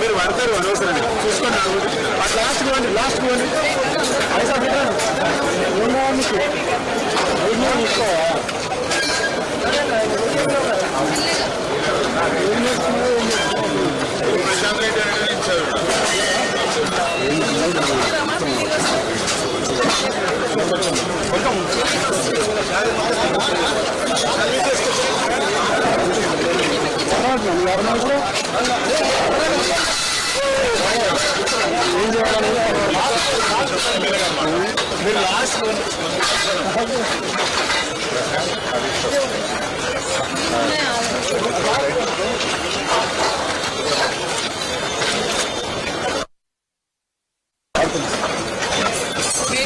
మీరు పడతారు అనవసరండి చూసుకోండి లాస్ట్ ప్రశాంత్ రెడ్డి అనేది ఇచ్చారు మీరు లాస్ట్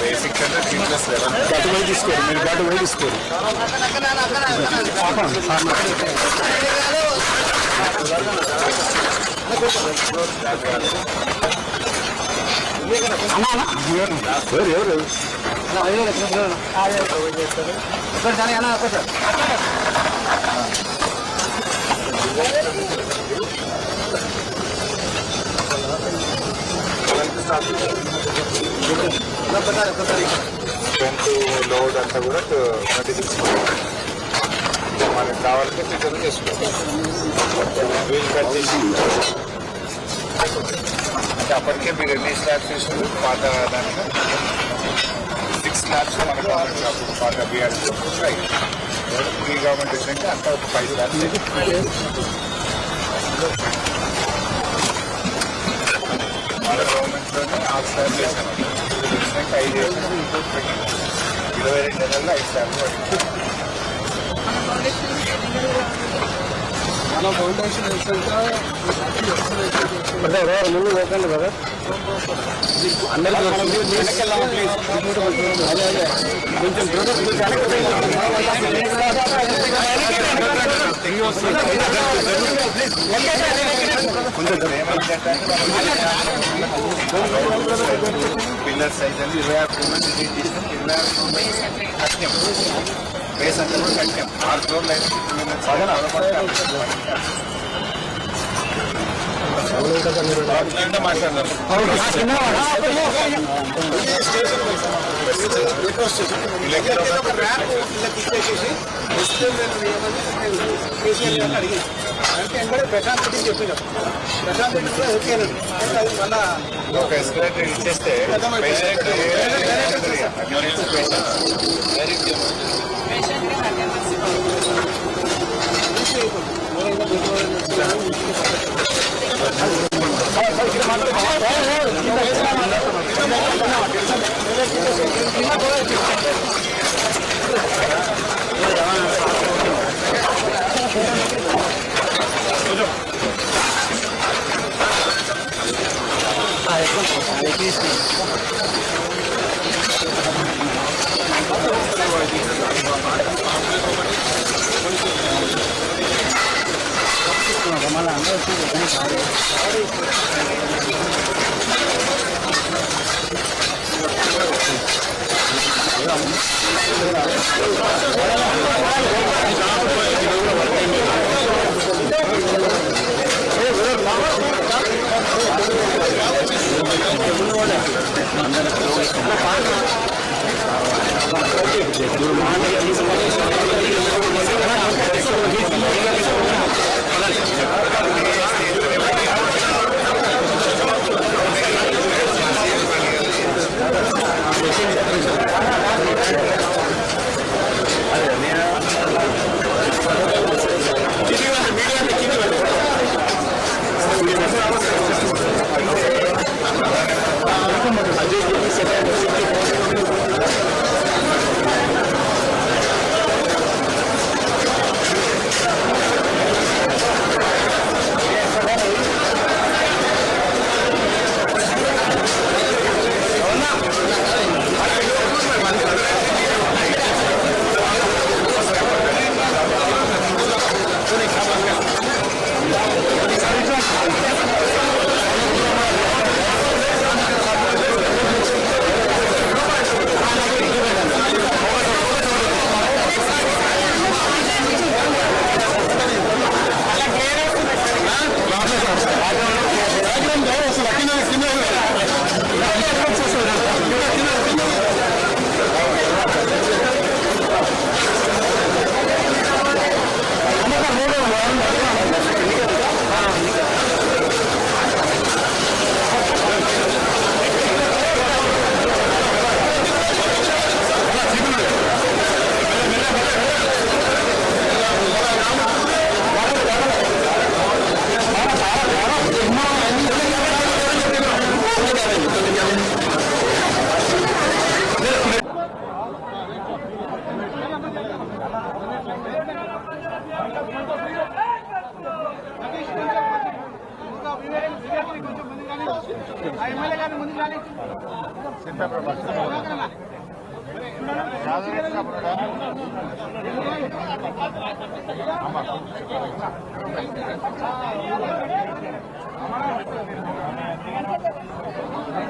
బేసిక్ అంటే ఫిట్నెస్ లెవెల్ గట్టు పోయి తీసుకోరు మీరు గట్టు పోయి తీసుకోరు ఎవరు లోడ్ అంతా కూడా 26 మనకు కావాలంటే ఫిటర్ చేసుకోవాలి వీల్ కట్ చేసి అంటే అప్పటికే మీరు ఎన్ని స్లాబ్స్ చేసినారు పాత దానికి 6 స్లాబ్స్ మనకు అప్పుడు పాత బీఆర్ ఈ గవర్నమెంట్ వచ్చినాక అంతా ఒక 5 స్లాబ్స్ మన గవర్నమెంట్లోనే 6 స్లాబ్స్ చేసాను 5 చేసాను 22 నెలల్లో 5 స్లాబ్స్ మన ఫౌండేషన్ ముందు పోకండి కదా అందరికీ పిల్లర్ సైజ్ అని 26 కట్టాం బేస్ అంతా కూడా కట్టాం 6 ఫ్లోర్లు అయితే అంటే ఎంబడే ప్రశాంత్ రెడ్డి చెప్పినాం. ప్రశాంత్ రెడ్డి కూడా ఓకేనండి. అది మళ్ళా ఒక ఎస్కలేటర్ ఇచ్చేస్తే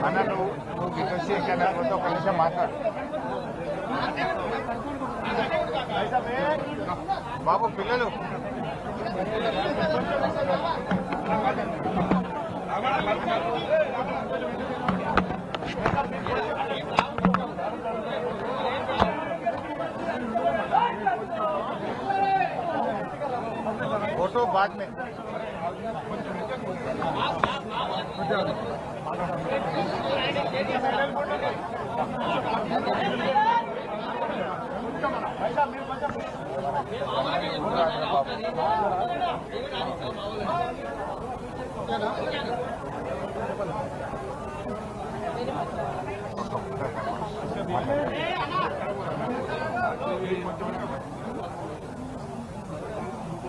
అన్న నువ్వు వచ్చి ఎక్కడ ఒక నిమిషం మాట్లాడు బాబు. పిల్లలు फोटो बाद में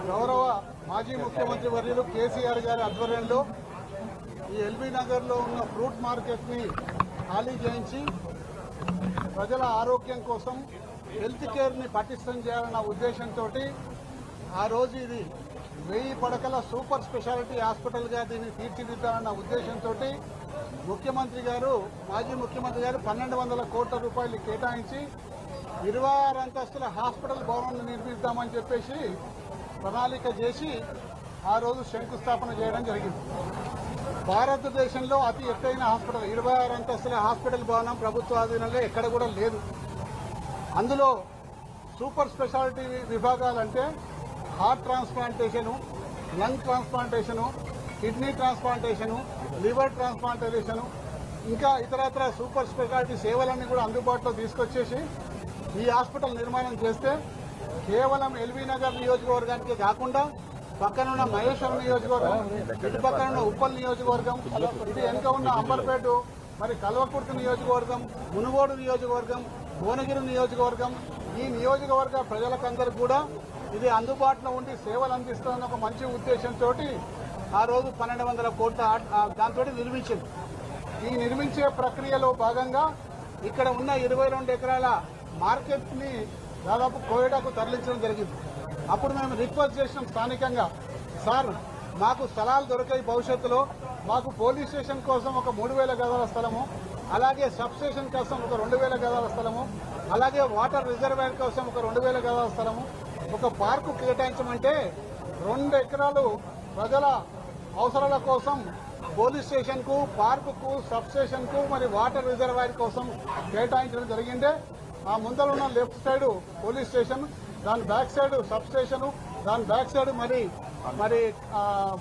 గౌరవ మాజీ ముఖ్యమంత్రి వర్యులు కేసీఆర్ గారి ఆధ్వర్యంలో ఈ ఎల్బీ నగర్లో ఉన్న ఫ్రూట్ మార్కెట్ని ఖాళీ చేయించి ప్రజల ఆరోగ్యం కోసం హెల్త్ కేర్ని పటిష్టం చేయాలన్న ఉద్దేశంతో ఆ రోజు ఇది 1000 పడకల సూపర్ స్పెషాలిటీ హాస్పిటల్గా దీన్ని తీర్చిదిద్దాలన్న ఉద్దేశంతో ముఖ్యమంత్రి గారు మాజీ ముఖ్యమంత్రి గారు 1200 కోట్ల రూపాయలు కేటాయించి 26 అంతస్తుల హాస్పిటల్ భవనాన్ని నిర్మిద్దామని చెప్పేసి ప్రణాళిక చేసి ఆ రోజు శంకుస్థాపన చేయడం జరిగింది. భారతదేశంలో అతి ఎత్తైన హాస్పిటల్ 26 అంతస్తుల హాస్పిటల్ భవనం ప్రభుత్వ ఆధీనంలో ఎక్కడ కూడా లేదు. అందులో సూపర్ స్పెషాలిటీ విభాగాలంటే heart transplantation, lung transplantation, kidney transplantation, liver transplantation, ఇంకా ఇతరత్ర సూపర్ స్పెషాలిటీ సేవలన్నీ కూడా అందుబాటులో తీసుకొచ్చేసి ఈ హాస్పిటల్ నిర్మాణం చేస్తే కేవలం ఎల్బీ నగర్ నియోజకవర్గానికి కాకుండా పక్కనున్న మహేశ్వరం నియోజకవర్గం, ఇటు పక్కనున్న ఉప్పల్ నియోజకవర్గం, ఇటు వెనుక ఉన్న అంబర్పేట, మరి కల్వకుర్తి నియోజకవర్గం, మునుగోడు నియోజకవర్గం, భువనగిరి నియోజకవర్గం, ఈ నియోజకవర్గ ప్రజలకందరికీ కూడా ఇది అందుబాటులో ఉండి సేవలు అందిస్తున్న ఒక మంచి ఉద్దేశంతో ఆ రోజు 1200 కోట్ల దాంతో నిర్మించింది. ఈ నిర్మించే ప్రక్రియలో భాగంగా ఇక్కడ ఉన్న 22 ఎకరాల మార్కెట్ ని దాదాపు కోయడాకు తరలించడం జరిగింది. అప్పుడు మేము రిక్వెస్ట్ చేసినాం స్థానికంగా, సార్ మాకు స్థలాలు దొరికాయి, భవిష్యత్తులో మాకు పోలీస్ స్టేషన్ కోసం ఒక 3000 గదాల స్థలము, అలాగే సబ్ స్టేషన్ కోసం ఒక 2000 గదాల స్థలము, అలాగే వాటర్ రిజర్వాయర్ కోసం ఒక 2000 గదాల స్థలము, ఒక పార్కు కేటాయించమంటే 2 ఎకరాలు ప్రజల అవసరాల కోసం పోలీస్ స్టేషన్ కు, పార్కుకు, సబ్ స్టేషన్ కు, మరి వాటర్ రిజర్వాయర్ కోసం కేటాయించడం జరిగిందే. ఆ ముందర ఉన్న లెఫ్ట్ సైడ్ పోలీస్ స్టేషన్, దాని బ్యాక్ సైడ్ సబ్ స్టేషన్, దాని బ్యాక్ సైడ్ మరి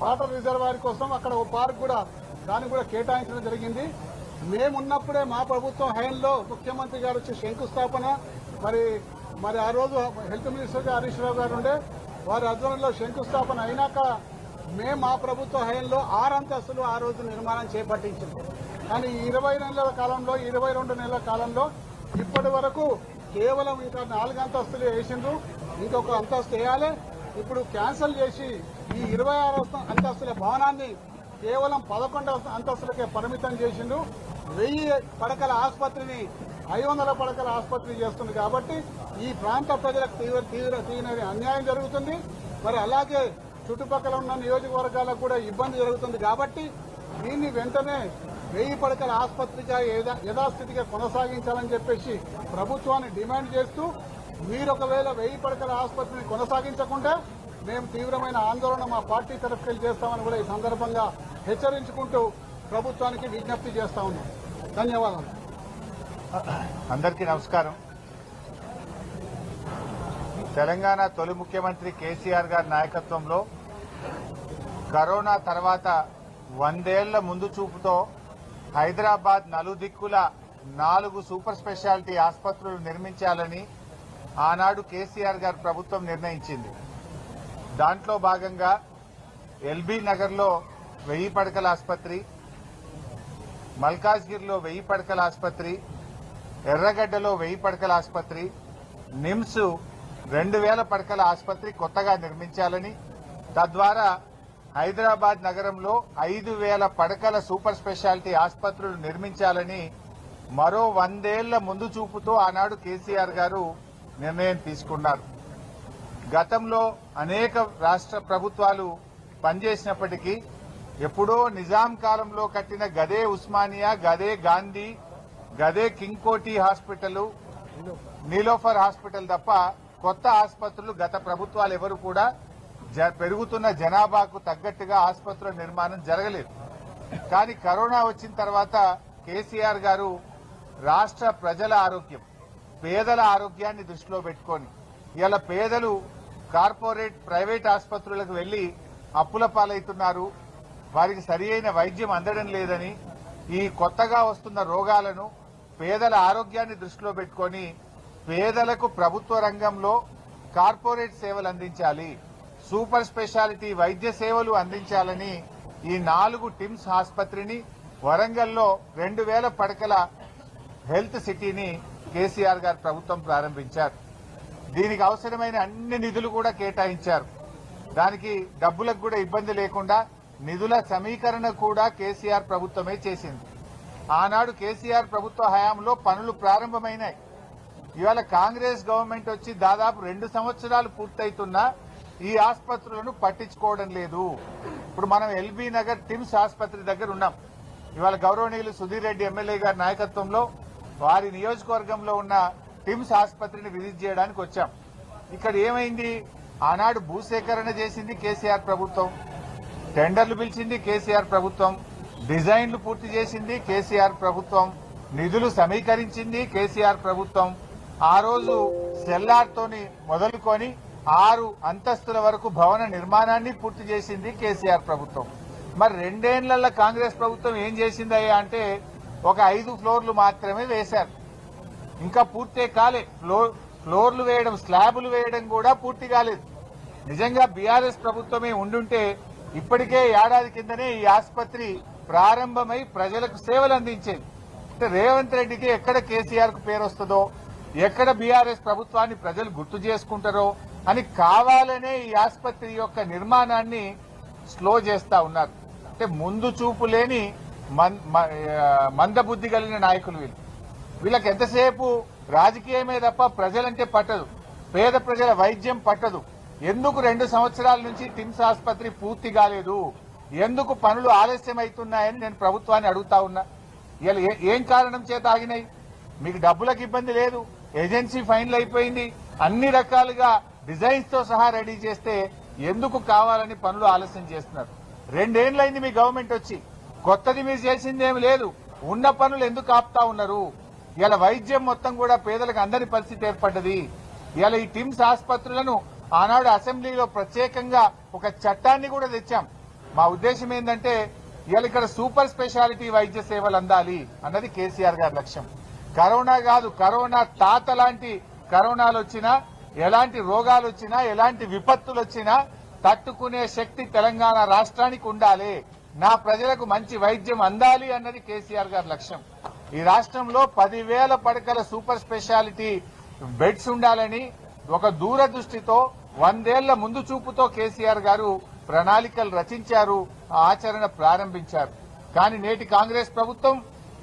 వాటర్ రిజర్వాయర్ కోసం అక్కడ ఒక పార్క్ కూడా దాన్ని కూడా కేటాయించడం జరిగింది. మేమున్నప్పుడే మా ప్రభుత్వం హయాంలో ముఖ్యమంత్రి గారు వచ్చి శంకుస్థాపన, మరి ఆ రోజు హెల్త్ మినిస్టర్ గా హరీష్ రావు గారు ఉండే, వారి ఆధ్వర్యంలో శంకుస్థాపన అయినాక మేము మా ప్రభుత్వ హయాంలో 6 అంతస్తులు ఆ రోజు నిర్మాణం చేపట్టించింది. కానీ 20 నెలల కాలంలో, 22 నెలల కాలంలో ఇప్పటి వరకు కేవలం ఇంకా 4 అంతస్తులు వేసిండ్రు, ఇంకొక అంతస్తు వేయాలి. ఇప్పుడు క్యాన్సిల్ చేసి ఈ 26 అంతస్తుల భవనాన్ని కేవలం 11 అంతస్తులకే పరిమితం చేసిండ్రు. 1000 పడకల ఆసుపత్రిని 500 పడకల ఆసుపత్రి చేస్తుంది. కాబట్టి ఈ ప్రాంత ప్రజలకు తీవ్ర అన్యాయం జరుగుతుంది. మరి అలాగే చుట్టుపక్కల ఉన్న నియోజకవర్గాలకు కూడా ఇబ్బంది జరుగుతుంది. కాబట్టి దీన్ని వెంటనే 1000 పడకల ఆసుపత్రిగా యథాస్థితిగా కొనసాగించాలని చెప్పేసి ప్రభుత్వాన్ని డిమాండ్ చేస్తూ, మీరు ఒకవేళ 1000 పడకల ఆసుపత్రిని కొనసాగించకుండా మేము తీవ్రమైన ఆందోళన మా పార్టీ తరఫుకెళ్ళి చేస్తామని కూడా ఈ సందర్భంగా హెచ్చరించుకుంటూ ప్రభుత్వానికి విజ్ఞప్తి చేస్తా ఉన్నాం. ధన్యవాదాలు. అందరికీ నమస్కారం. తెలంగాణ తొలి ముఖ్యమంత్రి కేసీఆర్ గారి నాయకత్వంలో కరోనా తర్వాత 100 ఏళ్ల ముందు చూపుతో హైదరాబాద్ నలుదిక్కుల 4 సూపర్ స్పెషాలిటీ ఆసుపత్రులు నిర్మించాలని ఆనాడు కేసీఆర్ గారి ప్రభుత్వం నిర్ణయించింది. దాంట్లో భాగంగా ఎల్బీ నగర్లో 1000 పడకల ఆసుపత్రి, మల్కాజ్గిరిలో 1000 పడకల ఆసుపత్రి, ఎర్రగడ్డలో 1000 పడకల ఆసుపత్రి, నిమ్స్ 2000 పడకల ఆసుపత్రి కొత్తగా నిర్మించాలని, తద్వారా హైదరాబాద్ నగరంలో 5000 పడకల సూపర్ స్పెషాలిటీ ఆసుపత్రులు నిర్మించాలని మరో 100 ఏళ్ల ముందు చూపుతో ఆనాడు కేసీఆర్ గారు నిర్ణయం తీసుకున్నారు. గతంలో అనేక రాష్ట్ర ప్రభుత్వాలు పనిచేసినప్పటికీ ఎప్పుడో నిజాం కాలంలో కట్టిన గదే ఉస్మానియా, గదే గాంధీ, గదే కింగ్ కోటి హాస్పిటల్, నీలోఫర్ హాస్పిటల్ తప్ప కొత్త ఆసుపత్రులు గత ప్రభుత్వాలు ఎవరు కూడా పెరుగుతున్న జనాభాకు తగ్గట్టుగా ఆసుపత్రుల నిర్మాణం జరగలేదు. కానీ కరోనా వచ్చిన తర్వాత కేసీఆర్ గారు రాష్ట్ర ప్రజల ఆరోగ్యం, పేదల ఆరోగ్యాన్ని దృష్టిలో పెట్టుకొని ఇలా పేదలు కార్పొరేట్ ప్రైవేట్ ఆసుపత్రులకు వెళ్లి అప్పుల పాలవుతున్నారు, వారికి సరియైన వైద్యం అందడం లేదని, ఈ కొత్తగా వస్తున్న రోగాలను పేదల ఆరోగ్యాన్ని దృష్టిలో పెట్టుకొని పేదలకు ప్రభుత్వ రంగంలో కార్పొరేట్ సేవలు అందించాలి, సూపర్ స్పెషాలిటీ వైద్య సేవలు అందించాలని ఈ 4 టిమ్స్ ఆసుపత్రిని, వరంగల్లో 2000 పడకల హెల్త్ సిటీని కేసీఆర్ గారు ప్రభుత్వం ప్రారంభించారు. దీనికి అవసరమైన అన్ని నిధులు కూడా కేటాయించారు. దానికి డబ్బులకు కూడా ఇబ్బంది లేకుండా నిధుల సమీకరణ కూడా కేసీఆర్ ప్రభుత్వమే చేసింది. ఆనాడు కేసీఆర్ ప్రభుత్వ హయాంలో పనులు ప్రారంభమైనాయి. ఇవాళ కాంగ్రెస్ గవర్నమెంట్ వచ్చి దాదాపు 2 సంవత్సరాలు పూర్తయితున్నా ఈ ఆసుపత్రులను పట్టించుకోవడం లేదు. ఇప్పుడు మనం ఎల్బీ నగర్ టిమ్స్ ఆసుపత్రి దగ్గర ఉన్నాం. ఇవాళ గౌరవనీయులు సుధీర్ రెడ్డి ఎమ్మెల్యే గారి నాయకత్వంలో వారి నియోజకవర్గంలో ఉన్న టిమ్స్ ఆసుపత్రిని విజిట్ చేయడానికి వచ్చాం. ఇక్కడ ఏమైంది? ఆనాడు భూసేకరణ చేసింది కేసీఆర్ ప్రభుత్వం, టెండర్లు పిలిచింది కేసీఆర్ ప్రభుత్వం, డిజైన్లు పూర్తి చేసింది కేసీఆర్ ప్రభుత్వం, నిధులు సమీకరించింది కేసీఆర్ ప్రభుత్వం. ఆ రోజు సెల్లార్తోని మొదలుకొని 6 అంతస్తుల వరకు భవన నిర్మాణాన్ని పూర్తి చేసింది కేసీఆర్ ప్రభుత్వం. మరి 2 ఏళ్లలో కాంగ్రెస్ ప్రభుత్వం ఏం చేసిందయ్యా అంటే ఒక 5 ఫ్లోర్లు మాత్రమే వేశారు. ఇంకా పూర్తే కాలే. ఫ్లోర్లు వేయడం, స్లాబులు వేయడం కూడా పూర్తి కాలేదు. నిజంగా బీఆర్ఎస్ ప్రభుత్వమే ఉండుంటే ఇప్పటికే ఏడాది కిందనే ఈ ఆసుపత్రి ప్రారంభమై ప్రజలకు సేవలు అందించేది. అంటే రేవంత్ రెడ్డికి ఎక్కడ కేసీఆర్ కు పేరు వస్తుందో, ఎక్కడ బీఆర్ఎస్ ప్రభుత్వాన్ని ప్రజలు గుర్తు చేసుకుంటారో అని కావాలనే ఈ ఆసుపత్రి యొక్క నిర్మాణాన్ని స్లో చేస్తా ఉన్నారు. అంటే ముందు చూపు లేని మందబుద్ధి కలిగిన నాయకులు వీళ్ళకి ఎంతసేపు రాజకీయమే తప్ప ప్రజలంటే పట్టదు, పేద ప్రజల వైద్యం పట్టదు. ఎందుకు 2 సంవత్సరాల నుంచి టిమ్స్ ఆసుపత్రి పూర్తి కాలేదు, ఎందుకు పనులు ఆలస్యం అవుతున్నాయని నేను ప్రభుత్వాన్ని అడుగుతా ఉన్నా. ఇలా ఏం కారణం చేత ఆగినాయి? మీకు డబ్బులకు ఇబ్బంది లేదు, ఏజెన్సీ ఫైన్లు అయిపోయింది, అన్ని రకాలుగా డిజైన్స్ తో సహా రెడీ చేస్తే ఎందుకు కావాలని పనులు ఆలస్యం చేస్తున్నారు? 2 ఏళ్లైంది మీ గవర్నమెంట్ వచ్చి, కొత్తది మీరు చేసిందేమి లేదు. ఉన్న పనులు ఎందుకు ఆపుతా ఉన్నారు? ఇలా వైద్యం మొత్తం కూడా పేదలకు అందరి పరిస్థితి ఏర్పడ్డది. ఇలా ఈ టిమ్స్ ఆసుపత్రులను ఆనాడు అసెంబ్లీలో ప్రత్యేకంగా ఒక చట్టాన్ని కూడా తెచ్చాం. మా ఉద్దేశం ఏంటంటే ఇవాళ ఇక్కడ సూపర్ స్పెషాలిటీ వైద్య సేవలు అందాలి అన్నది కేసీఆర్ గారి లక్ష్యం. కరోనా కాదు, కరోనా తాత లాంటి కరోనాలు వచ్చినా, ఎలాంటి రోగాలు వచ్చినా, ఎలాంటి విపత్తులు వచ్చినా తట్టుకునే శక్తి తెలంగాణ రాష్ట్రానికి ఉండాలి. నా ప్రజలకు మంచి వైద్యం అందాలి అన్నది కేసీఆర్ గారి లక్ష్యం. ఈ రాష్ట్రంలో 10,000 పడకల సూపర్ స్పెషాలిటీ బెడ్స్ ఉండాలని ఒక దూరదృష్టితో 100 ఏళ్ల ముందు చూపుతో కేసీఆర్ గారు ప్రణాళికలు రచించారు, ఆచరణ ప్రారంభించారు. కానీ నేటి కాంగ్రెస్ ప్రభుత్వం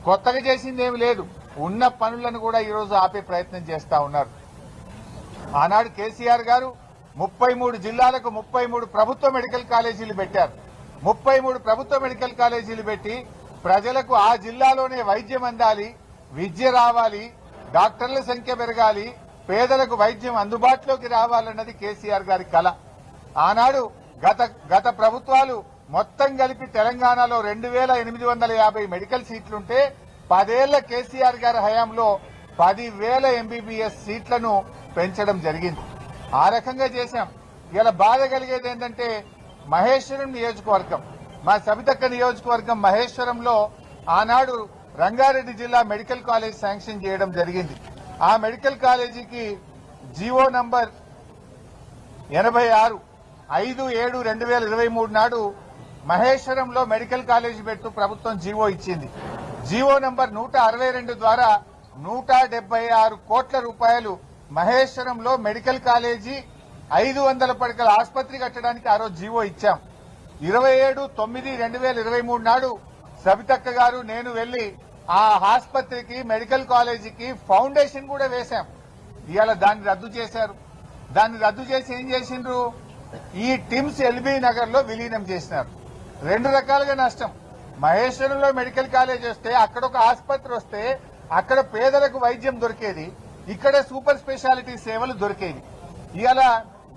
కొత్తగా చేసిందేమి లేదు, ఉన్న పనులను కూడా ఈరోజు ఆపే ప్రయత్నం చేస్తా ఉన్నారు. ఆనాడు కేసీఆర్ గారు 33 జిల్లాలకు 33 ప్రభుత్వ మెడికల్ కాలేజీలు పెట్టారు. 33 ప్రభుత్వ మెడికల్ కాలేజీలు పెట్టి ప్రజలకు ఆ జిల్లాలోనే వైద్యం అందాలి, విద్య రావాలి, డాక్టర్ల సంఖ్య పెరగాలి, పేదలకు వైద్యం అందుబాటులోకి రావాలన్నది కేసీఆర్ గారి కల. ఆనాడు గత ప్రభుత్వాలు మొత్తం కలిపి తెలంగాణలో 2,850 మెడికల్ సీట్లుంటే 10 ఏళ్ల కేసీఆర్ గారి హయాంలో 10,000 ఎంబీబీఎస్ సీట్లను పెంచడం జరిగింది. ఆ రకంగా చేశాం. ఇలా బాధ కలిగేది ఏంటంటే మహేశ్వరం నియోజకవర్గం, మా సబితక్క నియోజకవర్గం మహేశ్వరంలో ఆనాడు రంగారెడ్డి జిల్లా మెడికల్ కాలేజ్ శాంక్షన్ చేయడం జరిగింది. ఆ మెడికల్ కాలేజీకి జీవో నంబర్ 86 5/7/2023 నాడు మహేశ్వరంలో మెడికల్ కాలేజీ పెడుతూ ప్రభుత్వం జీవో ఇచ్చింది. జీవో నంబర్ 162 ద్వారా 176 కోట్ల రూపాయలు మహేశ్వరంలో మెడికల్ కాలేజీ 500 పడకల ఆసుపత్రి కట్టడానికి ఆ రోజు జీవో ఇచ్చాం. 27/9/2023 నాడు సబితక్క గారు నేను వెళ్లి ఆ ఆసుపత్రికి మెడికల్ కాలేజీకి ఫౌండేషన్ కూడా వేశాం. ఇవాళ దాన్ని రద్దు చేశారు. దాన్ని రద్దు చేసి ఏం చేసిండ్రు? ఈ టిమ్స్ ఎల్బీ నగర్ లో విలీనం చేసినారు. 2 రకాలుగా నష్టం. మహేశ్వరంలో మెడికల్ కాలేజ్ వస్తే, అక్కడ ఒక ఆసుపత్రి వస్తే అక్కడ పేదలకు వైద్యం దొరికేది, ఇక్కడ సూపర్ స్పెషాలిటీ సేవలు దొరికేది. ఇవాళ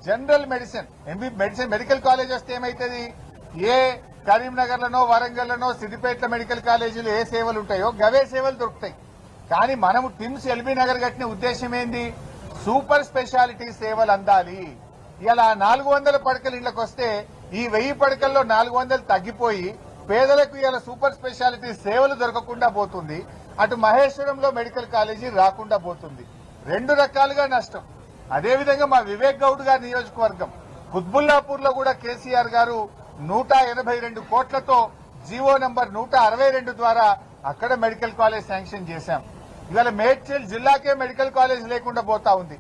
జనరల్ మెడిసిన్ మెడికల్ కాలేజ్ వస్తే ఏమైతుంది? ఏ కరీంనగర్ లనో, వరంగల్ లనో, సిద్దిపేటలో మెడికల్ కాలేజీలు ఏ సేవలు ఉంటాయో గవే సేవలు దొరుకుతాయి. కానీ మనము టిమ్స్ ఎల్బీ నగర్ కట్టిన ఉద్దేశం ఏంది? సూపర్ స్పెషాలిటీ సేవలు అందాలి. ఇలా 400 పడకలు ఇళ్లకు వస్తే ఈ 1000 పడకల్లో 400 తగ్గిపోయి పేదలకు ఇలా సూపర్ స్పెషాలిటీ సేవలు దొరకకుండా పోతుంది. అటు మహేశ్వరంలో మెడికల్ కాలేజీ రాకుండా పోతుంది. 2 రకాలుగా నష్టం. అదేవిధంగా మా వివేక్ గౌడ్ గారి నియోజకవర్గం కుత్బుల్లాపూర్ లో కూడా కేసీఆర్ గారు 182 కోట్లతో జీవో నంబర్ 162 ద్వారా అక్కడ మెడికల్ కాలేజ్ శాంక్షన్ చేశాం. ఇవాళ మేడ్చల్ జిల్లాకే మెడికల్ కాలేజ్ లేకుండా పోతా ఉంది.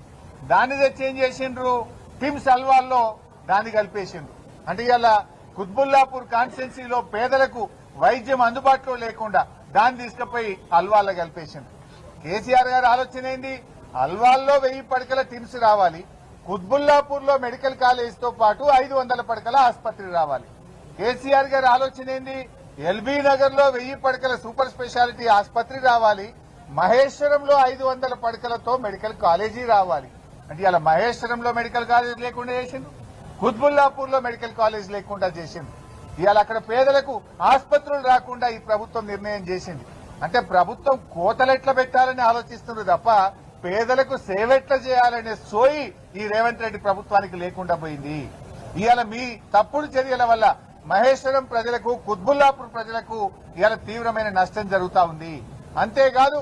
దాన్ని తెచ్చి ఏం చేసిండ్రు? టిమ్స్ అల్వాల్లో దాన్ని కలిపేసిండ్రు. అంటే ఇవాళ కుత్బుల్లాపూర్ కాన్స్టిట్యున్సీలో పేదలకు వైద్యం అందుబాటులో లేకుండా దాన్ని తీసుకుపోయి అల్వాల్లో కలిపేసిండ్రు. కేసీఆర్ గారి ఆలోచన ఏంది? అల్వాల్లో 1000 పడకల టిమ్స్ రావాలి, కుత్బుల్లాపూర్ లో మెడికల్ కాలేజ్ తో పాటు 500 పడకల ఆసుపత్రి రావాలి. కేసీఆర్ గారి ఆలోచన ఏంది? ఎల్బీ నగర్ లో 1000 పడకల సూపర్ స్పెషాలిటీ ఆసుపత్రి రావాలి, మహేశ్వరంలో 500 పడకలతో మెడికల్ కాలేజీ రావాలి. అంటే ఇలా మహేశ్వరంలో మెడికల్ కాలేజ్ లేకుండా చేసిండు, కుత్బుల్లాపూర్ లో మెడికల్ కాలేజ్ లేకుండా చేసిండు. ఇవాళ అక్కడ పేదలకు ఆసుపత్రులు రాకుండా ఈ ప్రభుత్వం నిర్ణయం చేసింది. అంటే ప్రభుత్వం కోతలెట్ల పెట్టాలని ఆలోచిస్తున్నారు తప్ప పేదలకు సేవెట్ల చేయాలనే సోయి ఈ రేవంత్ రెడ్డి ప్రభుత్వానికి లేకుండా పోయింది. ఇవాళ మీ తప్పుడు చర్యల వల్ల మహేశ్వరం ప్రజలకు, కుత్బుల్లాపూర్ ప్రజలకు ఇవాళ తీవ్రమైన నష్టం జరుగుతా ఉంది. అంతేకాదు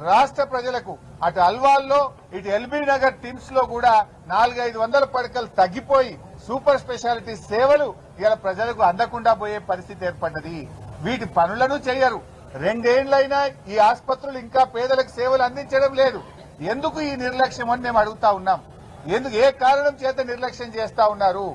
రాష్ట్ర ప్రజలకు అటు అల్వాల్లో ఇటు ఎల్బీ నగర్ టిమ్స్ లో కూడా 400-500 పడకలు తగ్గిపోయి సూపర్ స్పెషాలిటీ సేవలు ఇవాళ ప్రజలకు అందకుండా పోయే పరిస్థితి ఏర్పడ్డది. వీటి పనులను చేయరు. 2 ఏళ్లైనా ఈ ఆసుపత్రులు ఇంకా పేదలకు సేవలు అందించడం లేదు. ఎందుకు ఈ నిర్లక్ష్యం అని మేము అడుగుతా ఉన్నాం. ఎందుకు, ఏ కారణం చేత నిర్లక్ష్యం చేస్తా ఉన్నారు?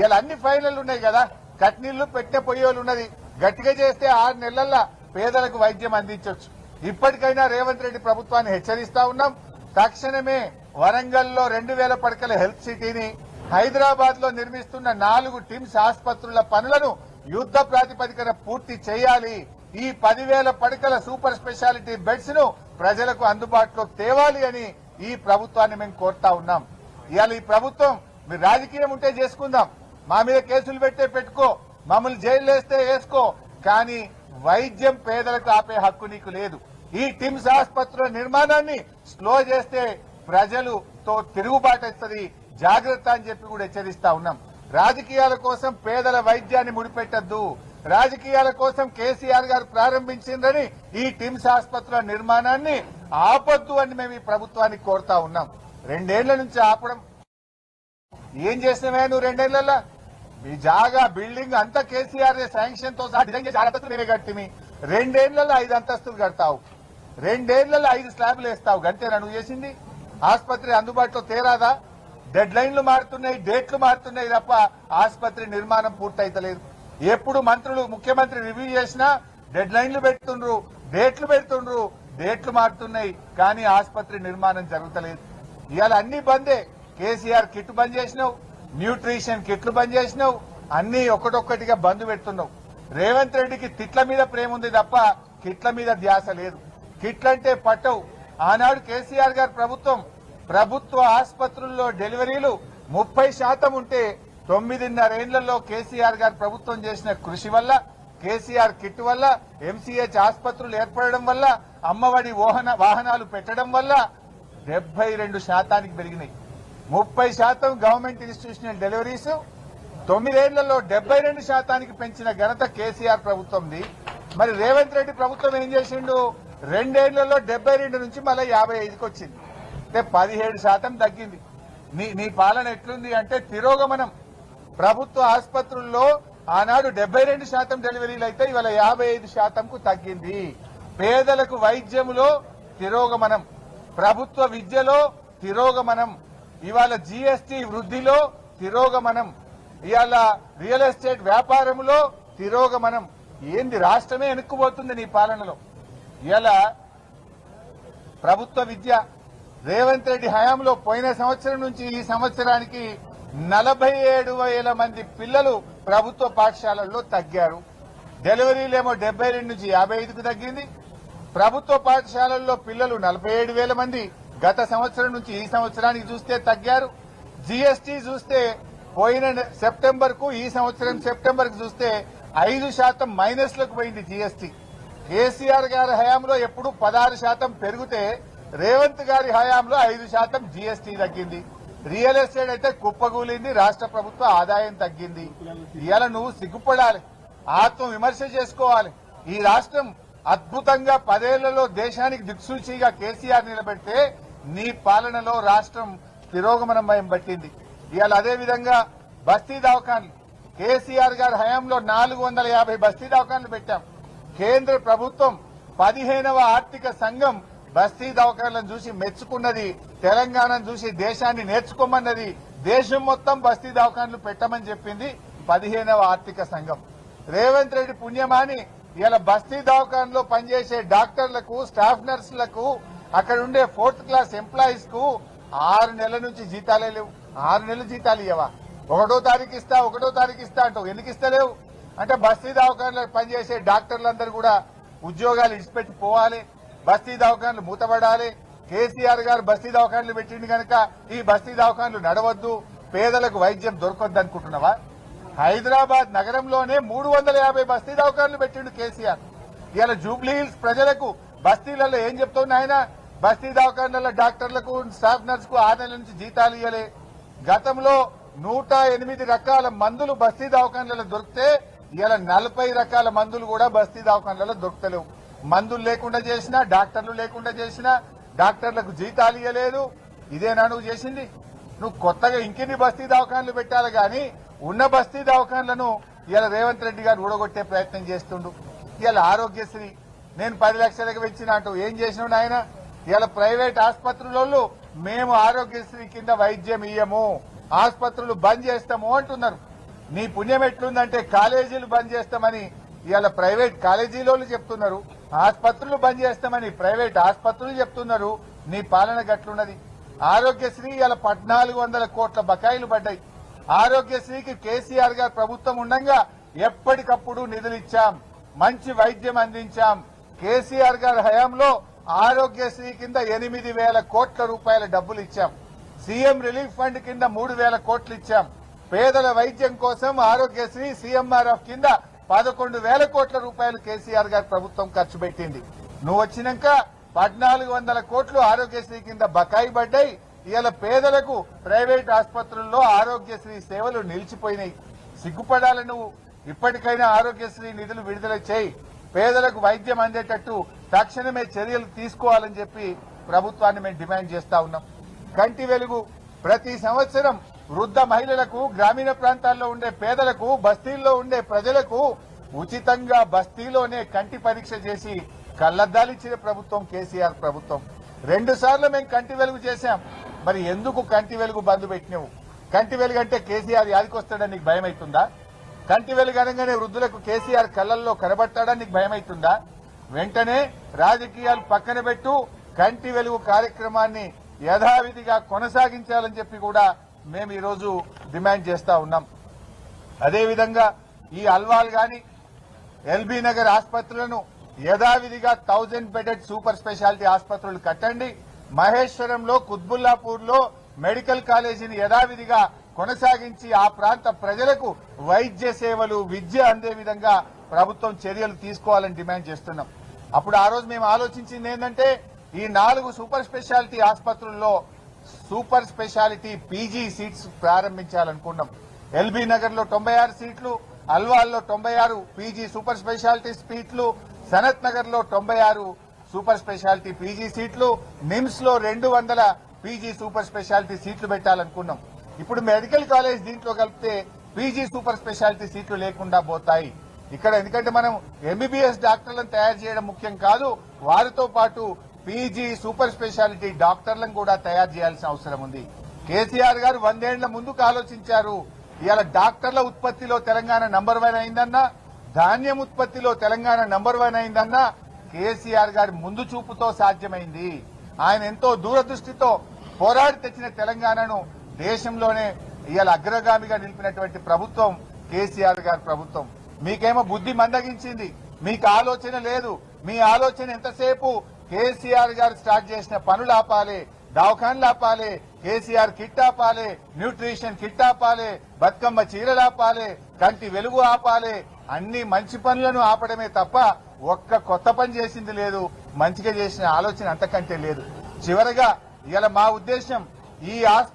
ఇలా అన్ని ఫైనల్ ఉన్నాయి కదా, కట్నీళ్లు పెట్టే పొయ్యోలు ఉన్నది. గట్టిగా చేస్తే 6 నెలల్లో పేదలకు వైద్యం అందించవచ్చు. ఇప్పటికైనా రేవంత్ రెడ్డి ప్రభుత్వాన్ని హెచ్చరిస్తా ఉన్నాం. తక్షణమే వరంగల్లో 2000 పడకల హెల్త్ సిటీని, హైదరాబాద్ లో నిర్మిస్తున్న 4 టిమ్స్ ఆసుపత్రుల పనులను యుద్ధ ప్రాతిపదికన పూర్తి చేయాలి. ఈ 10,000 పడకల సూపర్ స్పెషాలిటీ బెడ్స్ ను ప్రజలకు అందుబాటులో తేవాలి అని ఈ ప్రభుత్వాన్ని మేము కోరుతా ఉన్నాం. ఇవాళ ఈ ప్రభుత్వం, మీరు రాజకీయం ఉంటే చేసుకుందాం, మా మీద కేసులు పెట్టుకో, మమ్మల్ని జైలు వేస్తే వేసుకో, కానీ వైద్యం పేదలకు ఆపే హక్కు నీకు లేదు. ఈ టిమ్స్ ఆసుపత్రుల నిర్మాణాన్ని స్లో చేస్తే ప్రజలతో తిరుగుబాటు వస్తుంది, జాగ్రత్త అని చెప్పి కూడా హెచ్చరిస్తా ఉన్నాం. రాజకీయాల కోసం పేదల వైద్యాన్ని ముడిపెట్టద్దు. రాజకీయాల కోసం కేసీఆర్ గారు ప్రారంభించిందని ఈ టిమ్స్ ఆసుపత్రుల నిర్మాణాన్ని ఆపొద్దు అని మేము ఈ ప్రభుత్వాన్ని కోరుతా ఉన్నాం. 2 ఏళ్ల నుంచి ఆపడం ఏం చేసినవే నువ్వు? 2 ఏళ్లలో మీ జాగా బిల్డింగ్ అంతా కేసీఆర్ శాంక్షన్ తో సహా డిజైన్ చేసి 6 అంతస్తులు నేనే కట్టిమి. 2 ఏళ్లలో 5 అంతస్తులు కడతావు, 2 ఏళ్లలో 5 స్లాబ్లు వేస్తావు. గంతేనా నువ్వు చేసింది? ఆసుపత్రి అందుబాటులో తేరాదా? డెడ్ లైన్లు మారుతున్నాయి, డేట్లు మారుతున్నాయి తప్ప ఆసుపత్రి నిర్మాణం పూర్తయితలేదు. ఎప్పుడు మంత్రులు, ముఖ్యమంత్రి రివ్యూ చేసినా డెడ్ లైన్లు పెడుతుండ్రు, డేట్లు పెడుతుండ్రు, డేట్లు మారుతున్నాయి, కానీ ఆసుపత్రి నిర్మాణం జరుగుతలేదు. ఇవాళ అన్ని బందే. కేసీఆర్ కిట్ బంద్ చేసినావు, న్యూట్రిషన్ కిట్లు బంద్ చేసినావు, అన్ని ఒక్కటొక్కటిగా బంద్ పెడుతున్నావు. రేవంత్ రెడ్డికి తిట్ల మీద ప్రేమ ఉంది తప్ప కిట్ల మీద ధ్యాస లేదు. కిట్లంటే పట్టవు. ఆనాడు కేసీఆర్ గారి ప్రభుత్వ ఆసుపత్రుల్లో డెలివరీలు 30% ఉంటే 9.5 ఏళ్లలో కేసీఆర్ గారి ప్రభుత్వం చేసిన కృషి వల్ల, కేసీఆర్ కిట్ వల్ల, ఎంసీహెచ్ ఆసుపత్రులు ఏర్పడడం వల్ల, అమ్మఒడి వాహనాలు పెట్టడం వల్ల 72% పెరిగినాయి. 30% గవర్నమెంట్ ఇన్స్టిట్యూషనల్ డెలివరీస్ 9 ఏళ్లలో 72% పెంచిన ఘనత కేసీఆర్ ప్రభుత్వంది. మరి రేవంత్ రెడ్డి ప్రభుత్వం ఏం చేసిండు? 2 ఏళ్లలో 72 నుంచి మళ్ళీ 55కి వచ్చింది. అంటే 17% తగ్గింది. నీ పాలన ఎట్లుంది అంటే తిరోగమనం. ప్రభుత్వ ఆసుపత్రుల్లో ఆనాడు 72% డెలివరీలు అయితే ఇవాళ 55%కు తగ్గింది. పేదలకు వైద్యంలో తిరోగమనం, ప్రభుత్వ విద్యలో తిరోగమనం, ఇవాళ జీఎస్టీ వృద్ధిలో తిరోగమనం, ఇవాళ రియల్ ఎస్టేట్ వ్యాపారంలో తిరోగమనం. ఏంది? రాష్ట్రమే వెనుక్కుపోతుంది నీ పాలనలో. ఇవాళ ప్రభుత్వ విద్య రేవంత్ రెడ్డి హయాంలో పోయిన సంవత్సరం నుంచి ఈ సంవత్సరానికి 47,000 మంది పిల్లలు ప్రభుత్వ పాఠశాలల్లో తగ్గారు. డెలివరీలేమో 72 నుంచి 55కు తగ్గింది. ప్రభుత్వ పాఠశాలల్లో పిల్లలు 47,000 మంది గత సంవత్సరం నుంచి ఈ సంవత్సరానికి చూస్తే తగ్గారు. జీఎస్టీ చూస్తే పోయిన సెప్టెంబర్ కు ఈ సంవత్సరం సెప్టెంబర్ కు చూస్తే 5% మైనస్లకు పోయింది జీఎస్టీ. కేసీఆర్ గారి హయాంలో ఎప్పుడు 16% పెరిగితే రేవంత్ గారి హయాంలో 5% జీఎస్టీ తగ్గింది. రియల్ ఎస్టేట్ అయితే కుప్పగూలింది, రాష్ట్ర ప్రభుత్వ ఆదాయం తగ్గింది. ఇవాళ నువ్వు సిగ్గుపడాలి, ఆత్మ విమర్శ చేసుకోవాలి. ఈ రాష్ట్రం అద్భుతంగా 10 ఏళ్లలో దేశానికి దిక్సూచిగా కేసీఆర్ నిలబెడితే నీ పాలనలో రాష్ట్రం తిరోగమనం పట్టింది. ఇవాళ అదేవిధంగా బస్తీ దవాఖాన్లు కేసీఆర్ గారి హయాంలో 450 బస్తీ దవాఖాన్లు పెట్టాం. కేంద్ర ప్రభుత్వం 15వ ఆర్థిక సంఘం బస్తీ దవాఖాన్లను చూసి మెచ్చుకున్నది, తెలంగాణను చూసి దేశాన్ని నేర్చుకోమన్నది. దేశం మొత్తం బస్తీ దవాఖాన్లు పెట్టమని చెప్పింది 15వ ఆర్థిక సంఘం. రేవంత్ రెడ్డి పుణ్యమాని ఇలా బస్తీ దవాఖాన్లో పనిచేసే డాక్టర్లకు, స్టాఫ్ నర్సులకు, అక్కడ ఉండే 4th క్లాస్ ఎంప్లాయీస్ కు 6 నెలల నుంచి జీతాలే లేవు. 6 నెలల జీతాలు ఇవ్వవా? 1వ తారీఖు ఇస్తా, 1వ తారీఖు ఇస్తా అంటావు. ఎందుకు ఇస్తలేవు అంటే బస్తీ దవాఖాన్లో పనిచేసే డాక్టర్లందరూ కూడా ఉద్యోగాలు ఇడిచిపెట్టి పోవాలి, బస్తీ దవాఖాన్లు మూతపడాలి. కేసీఆర్ గారు బస్తీ దవాఖాన్లు పెట్టింది కనుక ఈ బస్తీ దవాఖాన్లు నడవద్దు, పేదలకు వైద్యం దొరకొద్దు అనుకుంటున్నావా? హైదరాబాద్ నగరంలోనే 350 బస్తీ దవాఖాన్లు పెట్టిండు కేసీఆర్. ఇలా జూబ్లీ హిల్స్ ప్రజలకు బస్తీలలో ఏం చెప్తున్నా ఆయన, బస్తీ దవాఖాన్లలో డాక్టర్లకు స్టాఫ్ నర్స్ కు 6 నెలల నుంచి జీతాలు ఇవ్వలే. గతంలో 108 రకాల మందులు బస్తీ దవాఖాన్లలో దొరికితే ఇలా 40 రకాల మందులు కూడా బస్తీ దవాఖాన్లలో దొరుకుతలేవు. మందులు లేకుండా చేసినా, డాక్టర్లు లేకుండా చేసినా, డాక్టర్లకు జీతాలు ఇవ్వలేదు. ఇదేనా నువ్వు చేసింది? నువ్వు కొత్తగా ఇంకెన్ని బస్తీ దవాఖాన్లు పెట్టాలి గాని ఉన్న బస్తీ దవాఖాన్లను ఇలా రేవంత్ రెడ్డి గారు ఊడగొట్టే ప్రయత్నం చేస్తుండు. ఇలా ఆరోగ్యశ్రీ నేను 10 లక్షలకు పెంచినట్టు ఏం చేసినావు నాయన? ఇలా ప్రైవేట్ ఆసుపత్రులలో మేము ఆరోగ్యశ్రీ కింద వైద్యం ఇయ్యము, ఆసుపత్రులు బంద్ చేస్తాము అంటున్నారు. నీ పుణ్యం ఎట్లుందంటే కాలేజీలు బంద్ చేస్తామని ఇవాళ ప్రైవేట్ కాలేజీలోళ్ళు చెప్తున్నారు, ఆసుపత్రులు బంద్ చేస్తామని ప్రైవేట్ ఆసుపత్రులు చెప్తున్నారు. నీ పాలన గట్లున్నది. ఆరోగ్యశ్రీ ఇలా 1400 కోట్ల బకాయిలు పడ్డాయి. ఆరోగ్యశ్రీకి కేసీఆర్ గారు ప్రభుత్వం ఉండగా ఎప్పటికప్పుడు నిధులు ఇచ్చాం, మంచి వైద్యం అందించాం. కేసీఆర్ గారి హయాంలో ఆరోగ్యశ్రీ కింద 8,000 కోట్ల రూపాయల డబ్బులు ఇచ్చాం. సీఎం రిలీఫ్ ఫండ్ కింద 3,000 కోట్లు ఇచ్చాం. పేదల వైద్యం కోసం ఆరోగ్యశ్రీ సీఎంఆర్ఎఫ్ కింద 11,000 కోట్ల రూపాయలు కేసీఆర్ గారి ప్రభుత్వం ఖర్చు పెట్టింది. నువ్వు వచ్చినాక 1,400 కోట్లు ఆరోగ్యశ్రీ కింద బకాయి పడ్డాయి. ఇవాళ పేదలకు ప్రైవేట్ ఆసుపత్రుల్లో ఆరోగ్యశ్రీ సేవలు నిలిచిపోయినాయి. సిగ్గుపడాలి నువ్వు. ఇప్పటికైనా ఆరోగ్యశ్రీ నిధులు విడుదల చేయి, పేదలకు వైద్యం అందేటట్టు తక్షణమే చర్యలు తీసుకోవాలని చెప్పి ప్రభుత్వాన్ని మేము డిమాండ్ చేస్తా ఉన్నాం. కంటి వెలుగు ప్రతి సంవత్సరం వృద్ధ మహిళలకు, గ్రామీణ ప్రాంతాల్లో ఉండే పేదలకు, బస్తీల్లో ఉండే ప్రజలకు ఉచితంగా బస్తీలోనే కంటి పరీక్ష చేసి కళ్లద్దాలిచ్చిన ప్రభుత్వం కేసీఆర్ ప్రభుత్వం. 2 సార్లు మేము కంటి వెలుగు చేశాం. మరి ఎందుకు కంటి వెలుగు బంద్ పెట్టినావు? కంటి వెలుగు అంటే కేసీఆర్ యాదికొస్తాడని నీకు భయం అవుతుందా? కంటి వెలుగు అనగానే వృద్ధులకు కేసీఆర్ కళ్లల్లో కనబడతాడని నీకు భయం అవుతుందా? వెంటనే రాజకీయాలు పక్కన పెట్టు, కంటి వెలుగు కార్యక్రమాన్ని యథావిధిగా కొనసాగించాలని చెప్పి కూడా మేము ఈరోజు డిమాండ్ చేస్తా ఉన్నాం. అదేవిధంగా ఈ అల్వాల్ గాని, ఎల్బీ నగర్ ఆసుపత్రులను యథావిధిగా 1000 బెడెడ్ సూపర్ స్పెషాలిటీ ఆసుపత్రులు కట్టండి. మహేశ్వరంలో, కుత్బుల్లాపూర్ లో మెడికల్ కాలేజీని యథావిధిగా కొనసాగించి ఆ ప్రాంత ప్రజలకు వైద్య సేవలు, విద్య అందే విధంగా ప్రభుత్వం చర్యలు తీసుకోవాలని డిమాండ్ చేస్తున్నాం. అప్పుడు ఆ రోజు మేము ఆలోచించింది ఏంటంటే ఈ 4 సూపర్ స్పెషాలిటీ ఆసుపత్రుల్లో సూపర్ స్పెషాలిటీ పీజీ సీట్స్ ప్రారంభించాలనుకున్నాం. ఎల్బీ నగర్ లో 96 సీట్లు, అల్వాల్లో 96 పీజీ సూపర్ స్పెషాలిటీ సీట్లు, సనత్ నగర్ లో 96 సూపర్ స్పెషాలిటీ పీజీ సీట్లు, నిమ్స్ లో 200 పీజీ సూపర్ స్పెషాలిటీ సీట్లు పెట్టాలనుకున్నాం. ఇప్పుడు మెడికల్ కాలేజ్ దీంట్లో కలిపితే పీజీ సూపర్ స్పెషాలిటీ సీట్లు లేకుండా పోతాయి. ఇక్కడ ఎందుకంటే మనం ఎంబీబీఎస్ డాక్టర్లను తయారు చేయడం ముఖ్యం కాదు, వారితో పాటు పీజీ సూపర్ స్పెషాలిటీ డాక్టర్లను కూడా తయారు చేయాల్సిన అవసరం ఉంది. కేసీఆర్ గారు 100 ఏళ్ల ముందుకు ఆలోచించారు. ఇవాళ డాక్టర్ల ఉత్పత్తిలో తెలంగాణ నంబర్ 1 అయిందన్నా, ధాన్యం ఉత్పత్తిలో తెలంగాణ నంబర్ 1 అయిందన్నా కేసీఆర్ గారి ముందు చూపుతో సాధ్యమైంది. ఆయన ఎంతో దూరదృష్టితో పోరాడి తెచ్చిన తెలంగాణను దేశంలోనే ఇవాళ అగ్రగామిగా నిలిపినటువంటి ప్రభుత్వం కేసీఆర్ గారి ప్రభుత్వం. మీకేమో బుద్ధి మందగించింది, మీకు ఆలోచన లేదు. మీ ఆలోచన ఎంతసేపు కేసీఆర్ గారు స్టార్ట్ చేసిన పనులు ఆపాలి, దవాఖాన్లు ఆపాలి, కేసీఆర్ కిట్ ఆపాలి, న్యూట్రిషన్ కిట్ ఆపాలి, బతుకమ్మ చీరలు ఆపాలి, కంటి వెలుగు ఆపాలి. అన్ని మంచి పనులను ఆపడమే తప్ప ఒక్క కొత్త పని చేసింది లేదు, మంచిగా చేసిన ఆలోచన అంతకంటే లేదు. చివరగా ఇవాళ మా ఉద్దేశం ఈ ఆసుపత్రి